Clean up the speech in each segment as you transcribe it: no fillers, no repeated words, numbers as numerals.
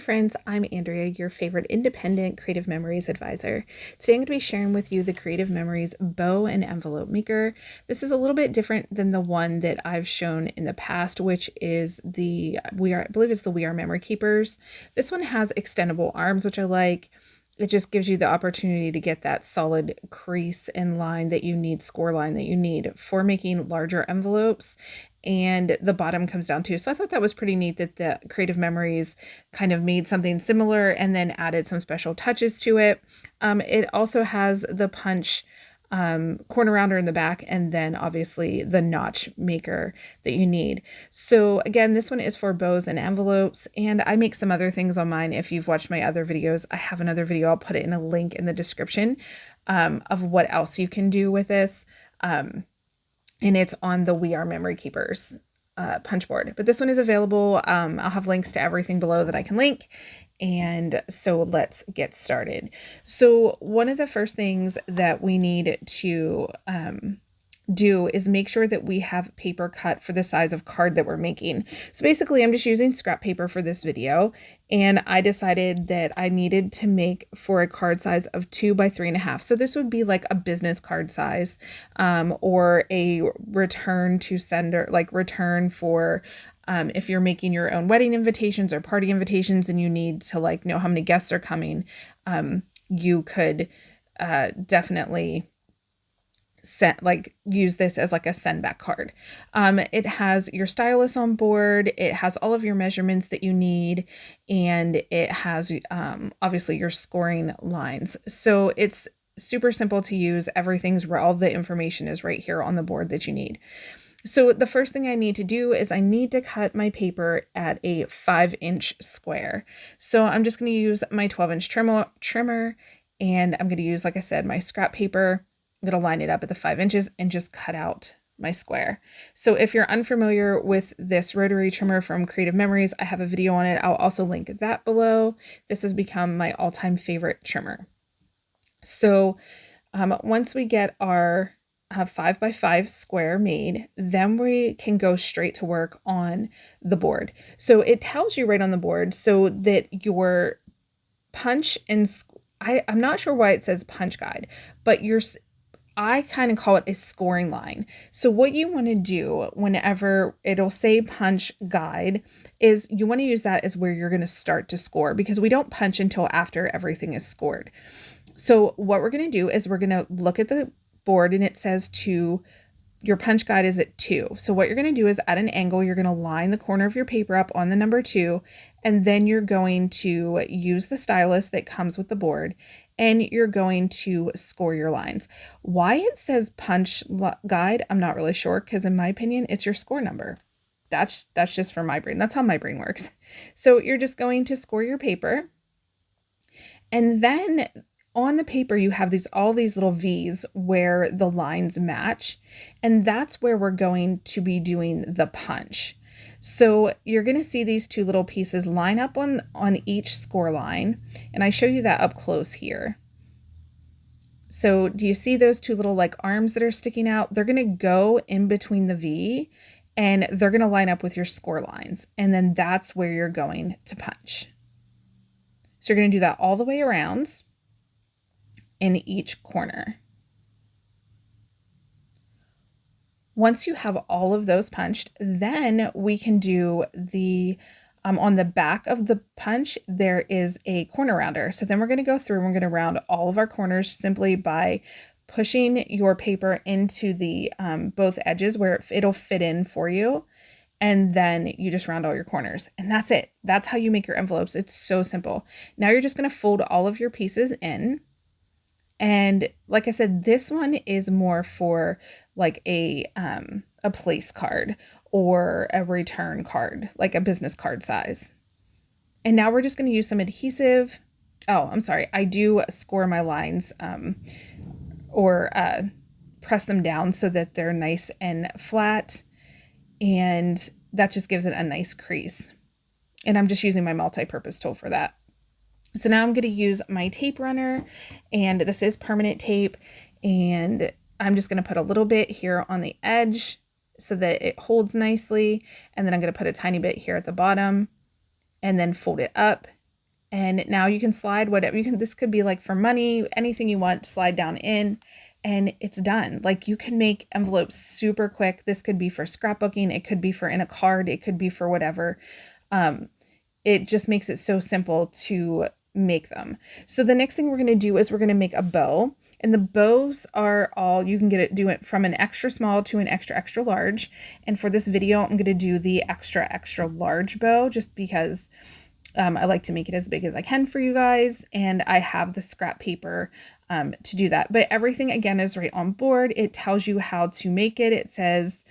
friends, I'm Andrea, your favorite independent creative memories advisor. Today I'm going to be sharing with you the Creative Memories bow and envelope maker. This is a little bit different than the one that I've shown in the past, which is I believe it's the We Are Memory Keepers. This one has extendable arms, which I like. It just gives you the opportunity to get that solid crease and line that you need, score line that you need for making larger envelopes. And the bottom comes down too. So I thought that was pretty neat that the Creative Memories kind of made something similar and then added some special touches to it. It also has the punch corner rounder in the back, and then obviously the notch maker that you need. So again, this one is for bows and envelopes, and I make some other things on mine. If you've watched my other videos, I have another video. I'll put it in a link in the description of what else you can do with this. And it's on the We Are Memory Keepers punch board. But this one is available. I'll have links to everything below that I can link. And so let's get started. So one of the first things that we need to do is make sure that we have paper cut for the size of card that we're making. So basically I'm just using scrap paper for this video, and I decided that I needed to make for a card size of 2 by 3.5. So this would be like a business card size, or a return to sender, like return for if you're making your own wedding invitations or party invitations and you need to like know how many guests are coming, you could definitely use this as like a send back card. It has your stylus on board. It has all of your measurements that you need, and it has obviously your scoring lines. So it's super simple to use. Everything's where all the information is right here on the board that you need. So the first thing I need to do is I need to cut my paper at a 5-inch square. So I'm just going to use my 12-inch trimmer, and I'm going to use, like I said, my scrap paper. I'm going to line it up at the 5 inches and just cut out my square. So if you're unfamiliar with this rotary trimmer from Creative Memories, I have a video on it. I'll also link that below. This has become my all-time favorite trimmer. So once we get our 5 by 5 square made, then we can go straight to work on the board. So it tells you right on the board so that your punch and I'm not sure why it says punch guide, but I kind of call it a scoring line. So what you want to do whenever it'll say punch guide is you want to use that as where you're going to start to score, because we don't punch until after everything is scored. So what we're going to do is we're going to look at the board and it says your punch guide is at 2. So what you're going to do is at an angle, you're going to line the corner of your paper up on the number 2, and then you're going to use the stylus that comes with the board, and you're going to score your lines. Why it says punch guide, I'm not really sure, because in my opinion, it's your score number. That's just for my brain. That's how my brain works. So you're just going to score your paper, and then on the paper, you have all these little V's where the lines match, and that's where we're going to be doing the punch. So you're going to see these two little pieces line up on each score line, and I show you that up close here. So do you see those two little like arms that are sticking out? They're going to go in between the V, and they're going to line up with your score lines, and then that's where you're going to punch. So you're going to do that all the way around in each corner. Once you have all of those punched, then we can do the, on the back of the punch, there is a corner rounder. So then we're going to go through and we're going to round all of our corners simply by pushing your paper into the both edges where it'll fit in for you. And then you just round all your corners, and that's it. That's how you make your envelopes. It's so simple. Now you're just going to fold all of your pieces in. And like I said, this one is more for like a place card or a return card, like a business card size. And now we're just going to use some adhesive. Oh, I'm sorry. I do score my lines or press them down so that they're nice and flat. And that just gives it a nice crease. And I'm just using my multi-purpose tool for that. So now I'm going to use my tape runner, and this is permanent tape, and I'm just going to put a little bit here on the edge so that it holds nicely, and then I'm going to put a tiny bit here at the bottom and then fold it up And now you can slide whatever you can. This could be like for money, anything you want, slide down in, and it's done. Like you can make envelopes super quick. This could be for scrapbooking. It could be for in a card. It could be for whatever. It just makes it so simple to make them. So the next thing we're going to do is we're going to make a bow. And the bows are all, you can do it from an extra small to an extra, extra large. And for this video, I'm going to do the extra, extra large bow just because I like to make it as big as I can for you guys. And I have the scrap paper to do that. But everything, again, is right on board. It tells you how to make it. It says,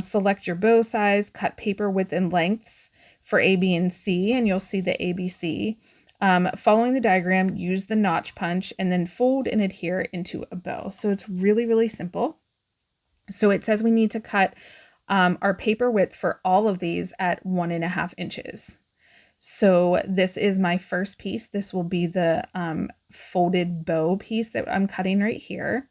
select your bow size, cut paper width and lengths for A, B, and C. And you'll see the ABC. Following the diagram, use the notch punch and then fold and adhere into a bow. So it's really, really simple. So it says we need to cut our paper width for all of these at 1.5 inches. So this is my first piece. This will be the folded bow piece that I'm cutting right here.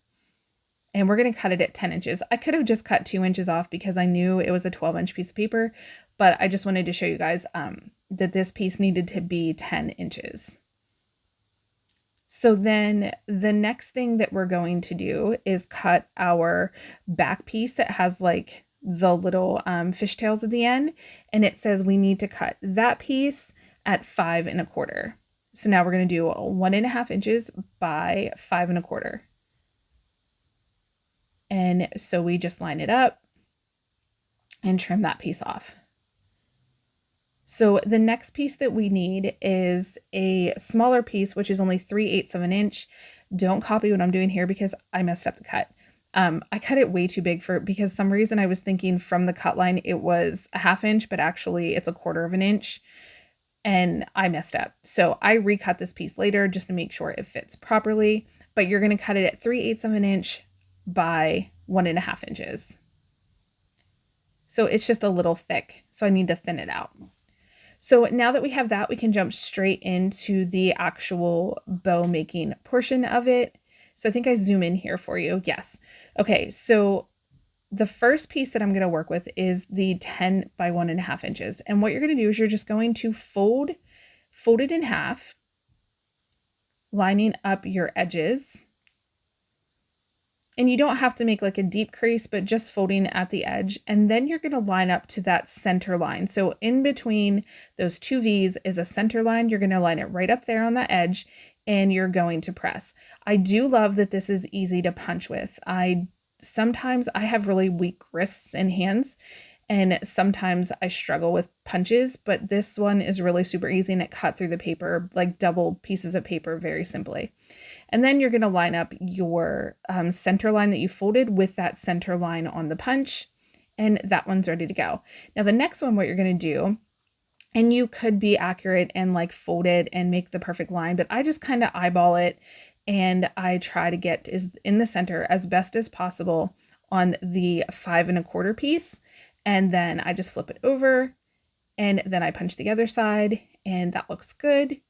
And we're going to cut it at 10 inches. I could have just cut 2 inches off because I knew it was a 12-inch piece of paper, but I just wanted to show you guys that this piece needed to be 10 inches. So then the next thing that we're going to do is cut our back piece that has like the little fishtails at the end. And it says we need to cut that piece at 5 1/4. So now we're going to do 1.5 inches by 5 1/4. And so we just line it up and trim that piece off. So the next piece that we need is a smaller piece, which is only 3/8 of an inch. Don't copy what I'm doing here because I messed up the cut. I cut it way too big because some reason I was thinking from the cut line it was a 1/2 inch, but actually it's 1/4 of an inch. And I messed up. So I recut this piece later just to make sure it fits properly. But you're going to cut it at 3/8 of an inch by 1.5 inches. So it's just a little thick. So I need to thin it out. So now that we have that, we can jump straight into the actual bow making portion of it. So I think I zoom in here for you. Yes. Okay. So the first piece that I'm going to work with is the 10 by 1.5 inches. And what you're going to do is you're just going to fold it in half, lining up your edges. And you don't have to make like a deep crease, but just folding at the edge. And then you're going to line up to that center line. So in between those two V's is a center line. You're going to line it right up there on the edge and you're going to press. I do love that this is easy to punch with. Sometimes I have really weak wrists and hands, and sometimes I struggle with punches, but this one is really super easy and it cut through the paper, like double pieces of paper very simply. And then you're going to line up your center line that you folded with that center line on the punch, and that one's ready to go. Now the next one, what you're going to do, and you could be accurate and like fold it and make the perfect line, but I just kind of eyeball it and I try to get in the center as best as possible on the 5 1/4 piece. And then I just flip it over and then I punch the other side and that looks good.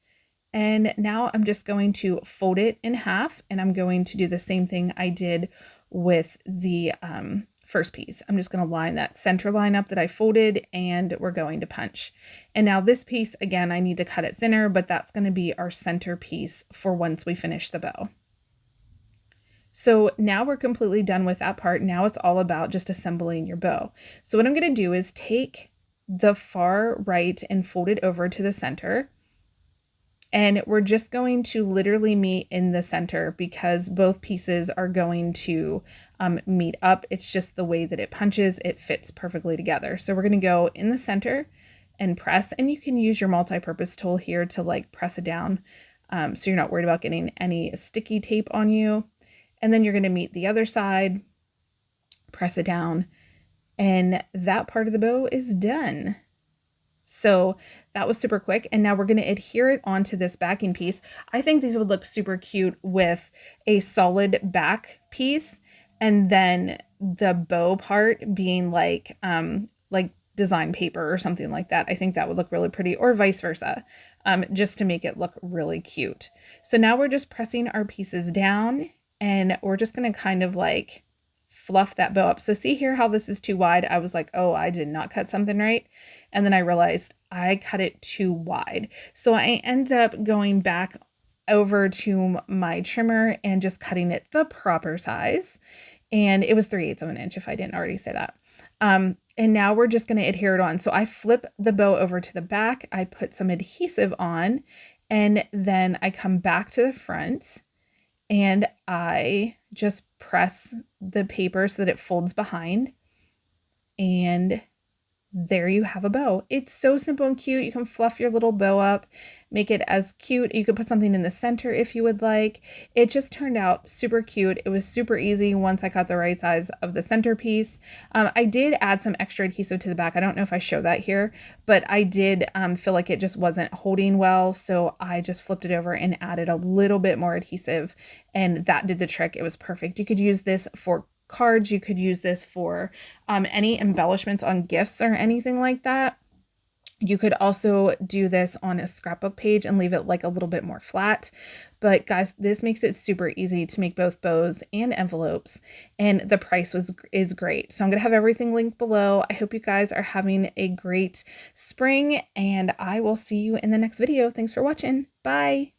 And now I'm just going to fold it in half and I'm going to do the same thing I did with the first piece. I'm just going to line that center line up that I folded and we're going to punch. And now this piece, again, I need to cut it thinner, but that's going to be our center piece for once we finish the bow. So now we're completely done with that part. Now it's all about just assembling your bow. So what I'm going to do is take the far right and fold it over to the center. And we're just going to literally meet in the center because both pieces are going to meet up. It's just the way that it punches, it fits perfectly together. So we're going to go in the center and press, and you can use your multi-purpose tool here to like press it down so you're not worried about getting any sticky tape on you. And then you're going to meet the other side, press it down, and that part of the bow is done. So that was super quick. And now we're going to adhere it onto this backing piece. I think these would look super cute with a solid back piece and then the bow part being like design paper or something like that. I think that would look really pretty, or vice versa, just to make it look really cute. So now we're just pressing our pieces down and we're just going to kind of like fluff that bow up. So see here how this is too wide? I was like, oh, I did not cut something right. And then I realized I cut it too wide. So I end up going back over to my trimmer and just cutting it the proper size. And it was 3/8 of an inch if I didn't already say that. And now we're just going to adhere it on. So I flip the bow over to the back, I put some adhesive on, and then I come back to the front and I just press the paper so that it folds behind, and there you have a bow. It's so simple and cute. You can fluff your little bow up, make it as cute. You could put something in the center if you would like. It just turned out super cute. It was super easy once I got the right size of the centerpiece. I did add some extra adhesive to the back. I don't know if I show that here, but I did feel like it just wasn't holding well. So I just flipped it over and added a little bit more adhesive, and that did the trick. It was perfect. You could use this for cards. You could use this for any embellishments on gifts or anything like that. You could also do this on a scrapbook page and leave it like a little bit more flat. But guys, this makes it super easy to make both bows and envelopes, and the price is great. So I'm going to have everything linked below. I hope you guys are having a great spring, and I will see you in the next video. Thanks for watching. Bye.